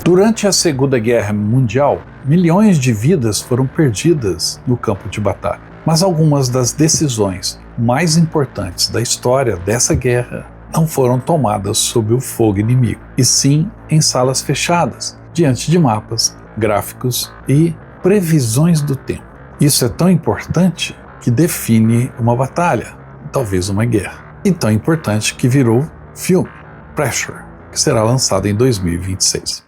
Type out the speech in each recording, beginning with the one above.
Durante a Segunda Guerra Mundial, milhões de vidas foram perdidas no campo de batalha. Mas algumas das decisões mais importantes da história dessa guerra não foram tomadas sob o fogo inimigo, e sim em salas fechadas, diante de mapas, gráficos e previsões do tempo. Isso é tão importante que define uma batalha, talvez uma guerra, e tão importante que virou filme, Pressure, que será lançado em 2026.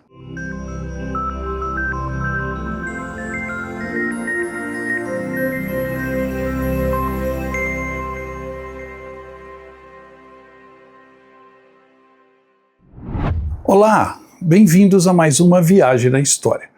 Olá, bem-vindos a mais uma viagem na história.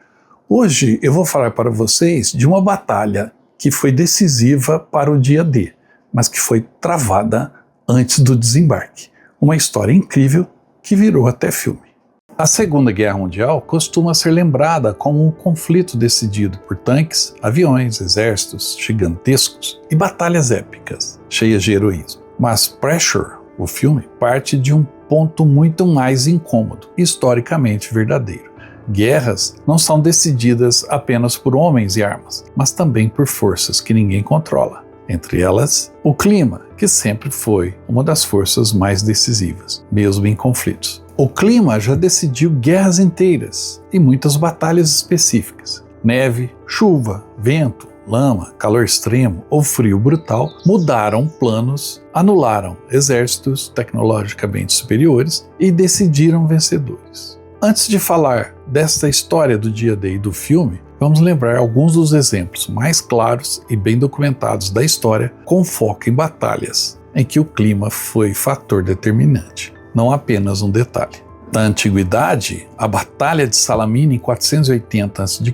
Hoje eu vou falar para vocês de uma batalha que foi decisiva para o dia D, mas que foi travada antes do desembarque. Uma história incrível que virou até filme. A Segunda Guerra Mundial costuma ser lembrada como um conflito decidido por tanques, aviões, exércitos gigantescos e batalhas épicas, cheias de heroísmo. Mas Pressure, o filme, parte de um ponto muito mais incômodo, historicamente verdadeiro. Guerras não são decididas apenas por homens e armas, mas também por forças que ninguém controla. Entre elas, o clima, que sempre foi uma das forças mais decisivas, mesmo em conflitos. O clima já decidiu guerras inteiras e muitas batalhas específicas. Neve, chuva, vento, lama, calor extremo ou frio brutal mudaram planos, anularam exércitos tecnologicamente superiores e decidiram vencedores. Antes de falar desta história do dia D e do filme, vamos lembrar alguns dos exemplos mais claros e bem documentados da história com foco em batalhas em que o clima foi fator determinante, não apenas um detalhe. Na antiguidade, a Batalha de Salamina em 480 a.C.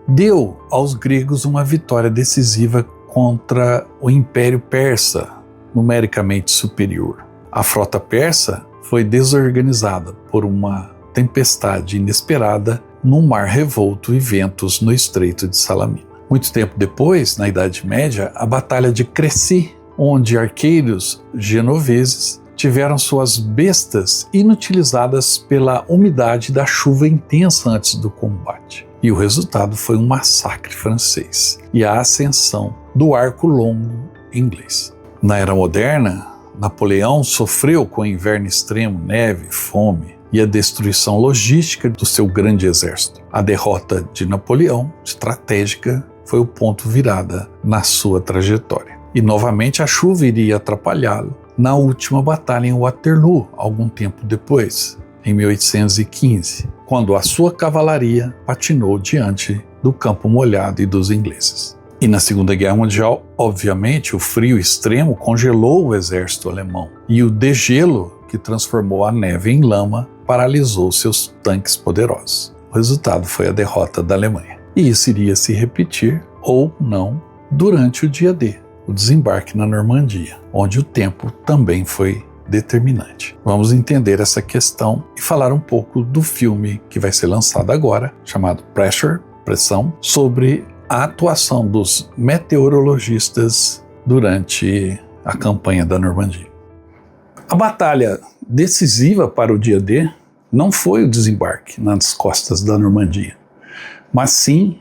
deu aos gregos uma vitória decisiva contra o Império Persa, numericamente superior. A frota persa foi desorganizada por uma tempestade inesperada num mar revolto e ventos no Estreito de Salamina. Muito tempo depois, na Idade Média, a Batalha de Crécy, onde arqueiros genoveses tiveram suas bestas inutilizadas pela umidade da chuva intensa antes do combate. E o resultado foi um massacre francês e a ascensão do arco longo inglês. Na Era Moderna, Napoleão sofreu com o inverno extremo, neve, fome e a destruição logística do seu grande exército. A derrota de Napoleão, estratégica, foi o ponto virada na sua trajetória. E novamente a chuva iria atrapalhá-lo na última batalha em Waterloo, algum tempo depois, em 1815, quando a sua cavalaria patinou diante do campo molhado e dos ingleses. E na Segunda Guerra Mundial, obviamente, o frio extremo congelou o exército alemão e o degelo, que transformou a neve em lama, paralisou seus tanques poderosos. O resultado foi a derrota da Alemanha. E isso iria se repetir, ou não, durante o dia D, o desembarque na Normandia, onde o tempo também foi determinante. Vamos entender essa questão e falar um pouco do filme que vai ser lançado agora, chamado Pressure, Pressão, sobre a atuação dos meteorologistas durante a campanha da Normandia. A batalha decisiva para o dia D não foi o desembarque nas costas da Normandia, mas sim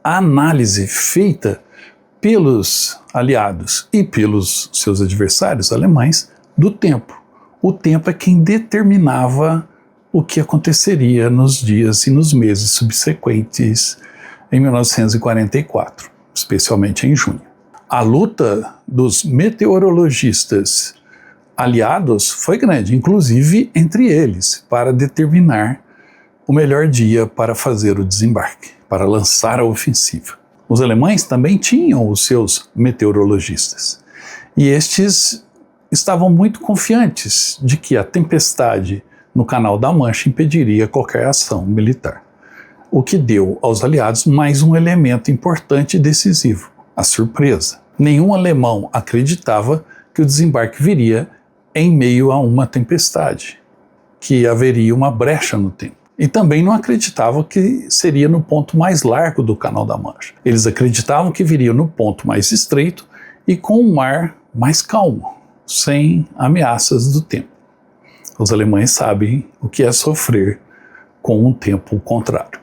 a análise feita pelos aliados e pelos seus adversários alemães do tempo. O tempo é quem determinava o que aconteceria nos dias e nos meses subsequentes em 1944, especialmente em junho. A luta dos meteorologistas aliados foi grande, inclusive entre eles, para determinar o melhor dia para fazer o desembarque, para lançar a ofensiva. Os alemães também tinham os seus meteorologistas, e estes estavam muito confiantes de que a tempestade no Canal da Mancha impediria qualquer ação militar, o que deu aos aliados mais um elemento importante e decisivo, a surpresa. Nenhum alemão acreditava que o desembarque viria em meio a uma tempestade, que haveria uma brecha no tempo. E também não acreditavam que seria no ponto mais largo do Canal da Mancha. Eles acreditavam que viria no ponto mais estreito e com um mar mais calmo, sem ameaças do tempo. Os alemães sabem o que é sofrer com um tempo contrário.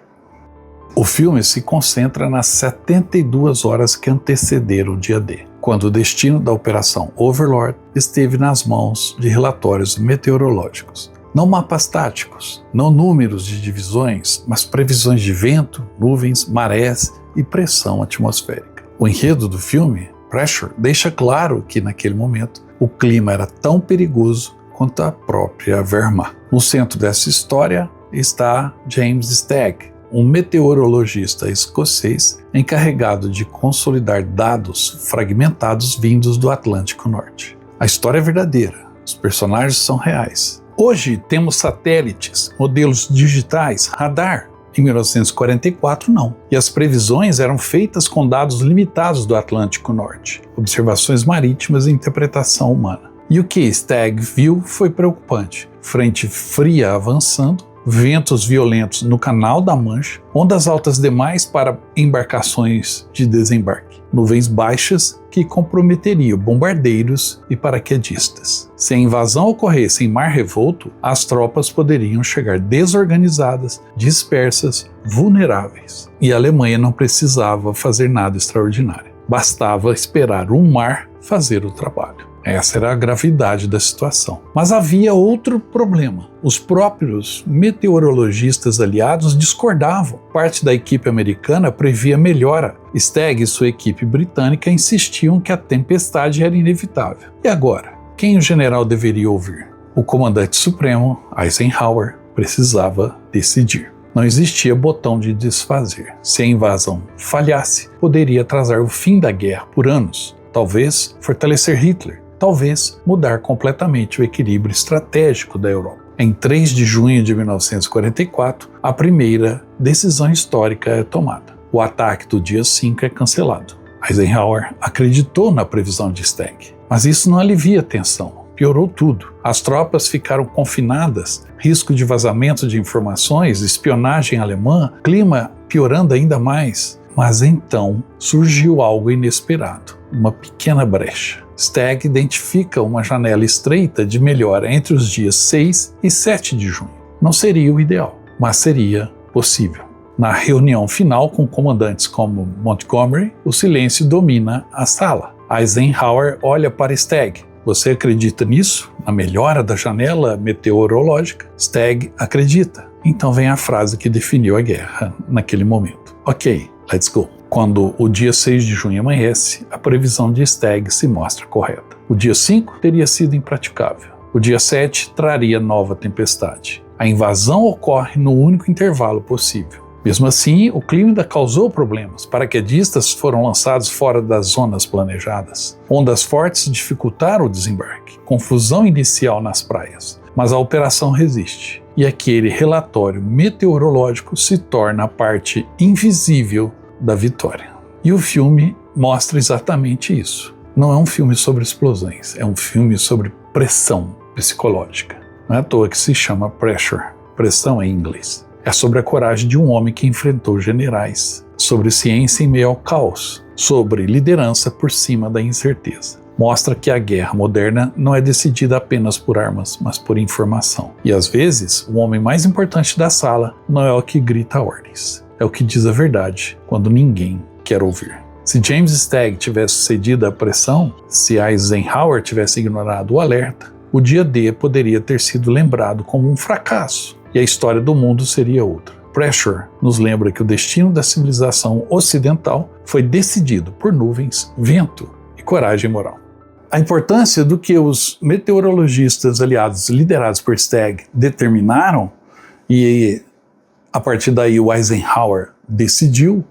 O filme se concentra nas 72 horas que antecederam o dia D, quando o destino da Operação Overlord esteve nas mãos de relatórios meteorológicos. Não mapas táticos, não números de divisões, mas previsões de vento, nuvens, marés e pressão atmosférica. O enredo do filme, Pressure, deixa claro que naquele momento o clima era tão perigoso quanto a própria Wehrmacht. No centro dessa história está James Stagg, um meteorologista escocês encarregado de consolidar dados fragmentados vindos do Atlântico Norte. A história é verdadeira, os personagens são reais. Hoje temos satélites, modelos digitais, radar. Em 1944, não. E as previsões eram feitas com dados limitados do Atlântico Norte, observações marítimas e interpretação humana. E o que Stagg viu foi preocupante. Frente fria avançando, ventos violentos no Canal da Mancha, ondas altas demais para embarcações de desembarque, nuvens baixas que comprometeriam bombardeiros e paraquedistas. Se a invasão ocorresse em mar revolto, as tropas poderiam chegar desorganizadas, dispersas, vulneráveis. E a Alemanha não precisava fazer nada extraordinário. Bastava esperar um mar fazer o trabalho. Essa era a gravidade da situação. Mas havia outro problema. Os próprios meteorologistas aliados discordavam. Parte da equipe americana previa melhora. Stagg e sua equipe britânica insistiam que a tempestade era inevitável. E agora? Quem o general deveria ouvir? O comandante supremo, Eisenhower, precisava decidir. Não existia botão de desfazer. Se a invasão falhasse, poderia atrasar o fim da guerra por anos. Talvez fortalecer Hitler. Talvez mudar completamente o equilíbrio estratégico da Europa. Em 3 de junho de 1944, a primeira decisão histórica é tomada. O ataque do dia 5 é cancelado. Eisenhower acreditou na previsão de Stagg, mas isso não alivia a tensão, piorou tudo. As tropas ficaram confinadas, risco de vazamento de informações, espionagem alemã, clima piorando ainda mais. Mas então surgiu algo inesperado, uma pequena brecha. Stagg identifica uma janela estreita de melhora entre os dias 6 e 7 de junho. Não seria o ideal, mas seria possível. Na reunião final com comandantes como Montgomery, o silêncio domina a sala. Eisenhower olha para Stagg. Você acredita nisso? Na melhora da janela meteorológica? Stagg acredita. Então vem a frase que definiu a guerra naquele momento. Ok, let's go. Quando o dia 6 de junho amanhece, a previsão de Stagg se mostra correta. O dia 5 teria sido impraticável. O dia 7 traria nova tempestade. A invasão ocorre no único intervalo possível. Mesmo assim, o clima ainda causou problemas. Paraquedistas foram lançados fora das zonas planejadas. Ondas fortes dificultaram o desembarque. Confusão inicial nas praias. Mas a operação resiste. E aquele relatório meteorológico se torna a parte invisível da vitória. E o filme mostra exatamente isso. Não é um filme sobre explosões, é um filme sobre pressão psicológica. Não é à toa que se chama Pressure, pressão em inglês. É sobre a coragem de um homem que enfrentou generais, sobre ciência em meio ao caos, sobre liderança por cima da incerteza. Mostra que a guerra moderna não é decidida apenas por armas, mas por informação. E às vezes, o homem mais importante da sala não é o que grita ordens. É o que diz a verdade quando ninguém quer ouvir. Se James Stagg tivesse cedido à pressão, se Eisenhower tivesse ignorado o alerta, o dia D poderia ter sido lembrado como um fracasso e a história do mundo seria outra. Pressure nos lembra que o destino da civilização ocidental foi decidido por nuvens, vento e coragem moral. A importância do que os meteorologistas aliados liderados por Stagg determinaram e a partir daí o Eisenhower decidiu,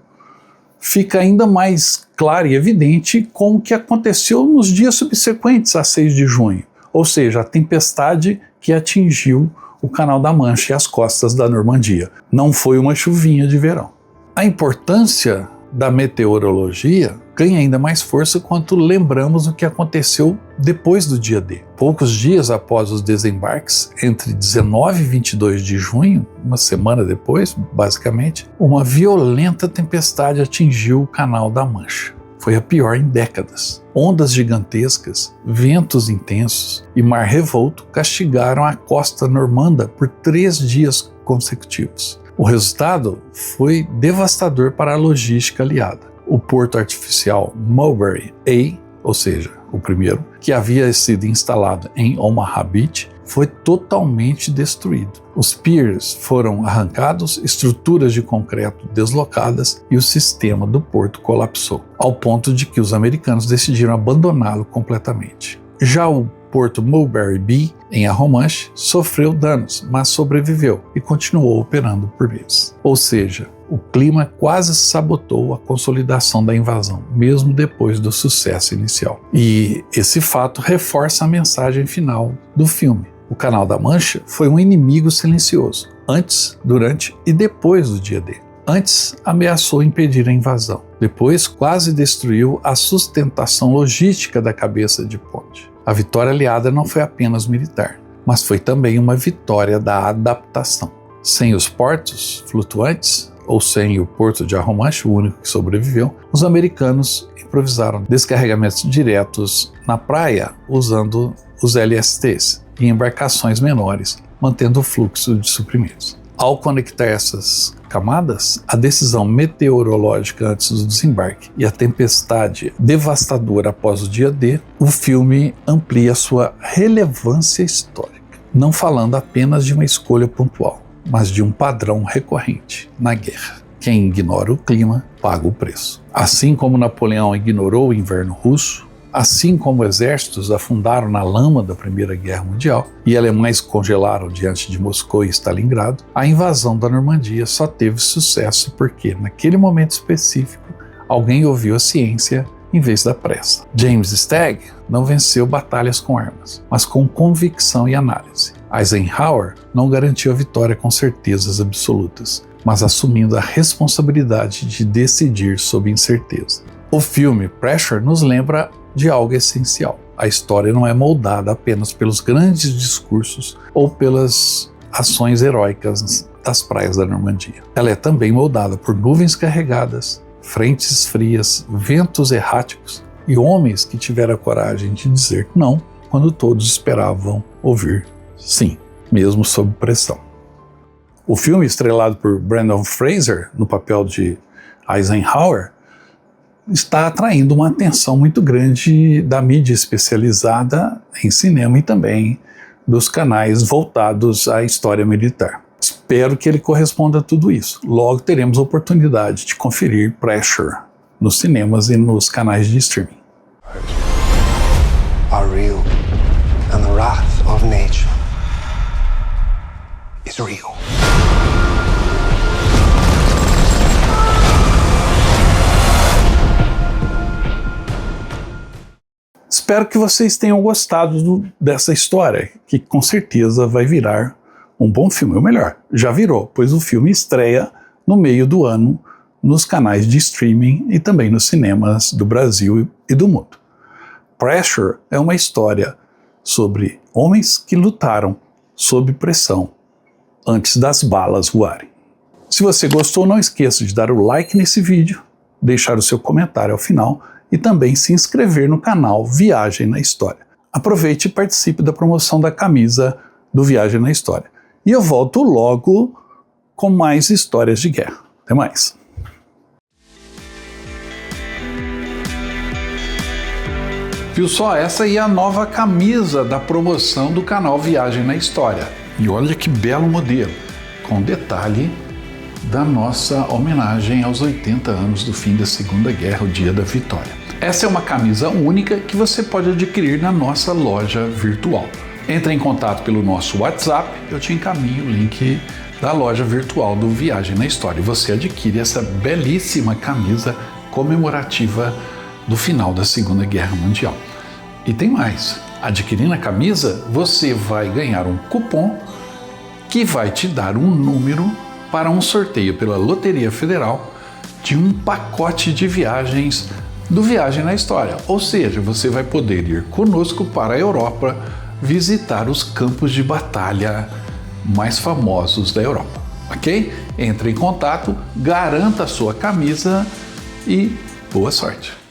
fica ainda mais claro e evidente com o que aconteceu nos dias subsequentes a 6 de junho, ou seja, a tempestade que atingiu o Canal da Mancha e as costas da Normandia. Não foi uma chuvinha de verão. A importância da meteorologia ganha ainda mais força quando lembramos o que aconteceu depois do dia D. Poucos dias após os desembarques, entre 19 e 22 de junho, uma semana depois, basicamente, uma violenta tempestade atingiu o Canal da Mancha. Foi a pior em décadas. Ondas gigantescas, ventos intensos e mar revolto castigaram a costa normanda por 3 dias consecutivos. O resultado foi devastador para a logística aliada. O porto artificial Mulberry A, ou seja, o primeiro, que havia sido instalado em Omaha Beach, foi totalmente destruído. Os piers foram arrancados, estruturas de concreto deslocadas e o sistema do porto colapsou, ao ponto de que os americanos decidiram abandoná-lo completamente. Já o porto Mulberry B, em Arromanches, sofreu danos, mas sobreviveu e continuou operando por meses. Ou seja, o clima quase sabotou a consolidação da invasão, mesmo depois do sucesso inicial. E esse fato reforça a mensagem final do filme. O Canal da Mancha foi um inimigo silencioso, antes, durante e depois do dia D. Antes, ameaçou impedir a invasão. Depois, quase destruiu a sustentação logística da cabeça de ponte. A vitória aliada não foi apenas militar, mas foi também uma vitória da adaptação. Sem os portos flutuantes, ou sem o porto de Arromanches, o único que sobreviveu, os americanos improvisaram descarregamentos diretos na praia usando os LSTs em embarcações menores, mantendo o fluxo de suprimentos. Ao conectar essas camadas, a decisão meteorológica antes do desembarque e a tempestade devastadora após o dia D, o filme amplia sua relevância histórica, não falando apenas de uma escolha pontual, mas de um padrão recorrente na guerra. Quem ignora o clima paga o preço. Assim como Napoleão ignorou o inverno russo, assim como exércitos afundaram na lama da Primeira Guerra Mundial e alemães congelaram diante de Moscou e Stalingrado, a invasão da Normandia só teve sucesso porque, naquele momento específico, alguém ouviu a ciência em vez da pressa. James Stagg não venceu batalhas com armas, mas com convicção e análise. Eisenhower não garantiu a vitória com certezas absolutas, mas assumindo a responsabilidade de decidir sob incerteza. O filme Pressure nos lembra de algo essencial. A história não é moldada apenas pelos grandes discursos ou pelas ações heróicas das praias da Normandia. Ela é também moldada por nuvens carregadas, frentes frias, ventos erráticos e homens que tiveram a coragem de dizer não quando todos esperavam ouvir sim, mesmo sob pressão. O filme, estrelado por Brendan Fraser no papel de Eisenhower, está atraindo uma atenção muito grande da mídia especializada em cinema e também dos canais voltados à história militar. Espero que ele corresponda a tudo isso. Logo teremos a oportunidade de conferir Pressure nos cinemas e nos canais de streaming. Are real, and the wrath of nature is real. Espero que vocês tenham gostado dessa história, que com certeza vai virar um bom filme, ou melhor, já virou, pois o filme estreia no meio do ano nos canais de streaming e também nos cinemas do Brasil e do mundo. Pressure é uma história sobre homens que lutaram sob pressão antes das balas voarem. Se você gostou, não esqueça de dar o like nesse vídeo, deixar o seu comentário ao final e também se inscrever no canal Viagem na História. Aproveite e participe da promoção da camisa do Viagem na História. E eu volto logo com mais histórias de guerra. Até mais! Viu só? Essa aí é a nova camisa da promoção do canal Viagem na História. E olha que belo modelo, com detalhe da nossa homenagem aos 80 anos do fim da Segunda Guerra, o dia da vitória. Essa é uma camisa única que você pode adquirir na nossa loja virtual. Entre em contato pelo nosso WhatsApp, eu te encaminho o link da loja virtual do Viagem na História. E você adquire essa belíssima camisa comemorativa do final da Segunda Guerra Mundial. E tem mais, adquirindo a camisa, você vai ganhar um cupom que vai te dar um número para um sorteio pela Loteria Federal de um pacote de viagens do Viagem na História. Ou seja, você vai poder ir conosco para a Europa visitar os campos de batalha mais famosos da Europa, ok? Entre em contato, garanta a sua camisa e boa sorte!